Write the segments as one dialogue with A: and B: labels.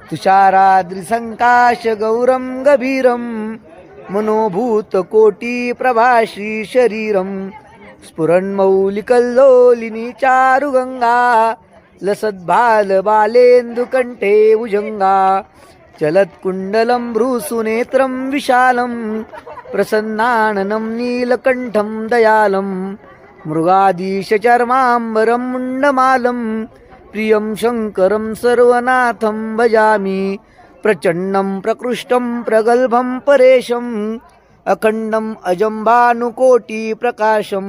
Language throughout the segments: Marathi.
A: तुषाराद्रिसङ्काशगौरं गभीरं मनोभूतकोटि प्रभाश्री शरीरं स्फुरन्मौलिकल्लोलिनी चारुगङ्गा लसद्बालबालेन्दुकण्ठे भुजङ्गा चलत्कुण्डलं भ्रूसुनेत्रं विशालं प्रसन्नाननं नीलकण्ठं दयालं मृगाधीशचर्माम्बरं मुण्डमालं प्रियं शङ्करं सर्वनाथं भजामि प्रचण्डं प्रकृष्टं प्रगल्भं परेशम् अखण्डम् अजं भानुकोटिप्रकाशं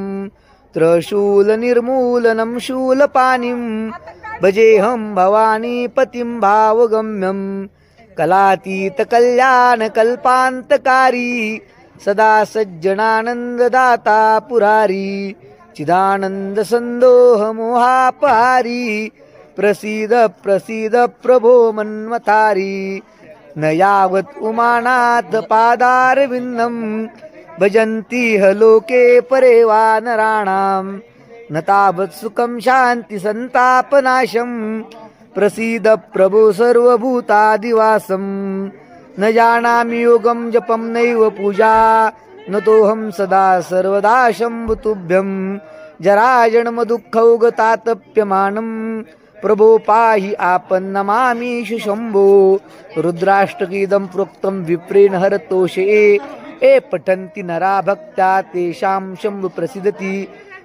A: त्रशूलनिर्मूलनं शूलपाणिं भजेऽहं भवानीपतिं भावगम्यं कलातीतकल्याणकल्पान्तकारी सदा सज्जनानन्ददाता पुरारी चिदानन्दसन्दोहमोहापहारी प्रसीद प्रसीद प्रभो मन्मथारी न यावत् उमानाथ पादारविन्दं भजन्ति ह लोके परे वा नराणां न तावत् सुखं शान्ति सन्तापनाशं प्रसीद प्रभो सर्वभूतादिवासं न जानामि योगं जपं नैव पूजा न तोऽहं सदा सर्वदा शम्भुतुभ्यं जराजन्मदुःखौगतातप्यमानं प्रभो पाहि आपन्नमामीश शम्भो रुद्राष्टकीदं प्रोक्तं विप्रेण हरतोषे ए पठन्ति नरा भक्त्या तेषां शम्भु प्रसीदति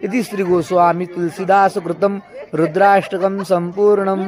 A: इति श्री गोस्वामी तुलसीदास कृतं रुद्राष्टकं सम्पूर्णम्।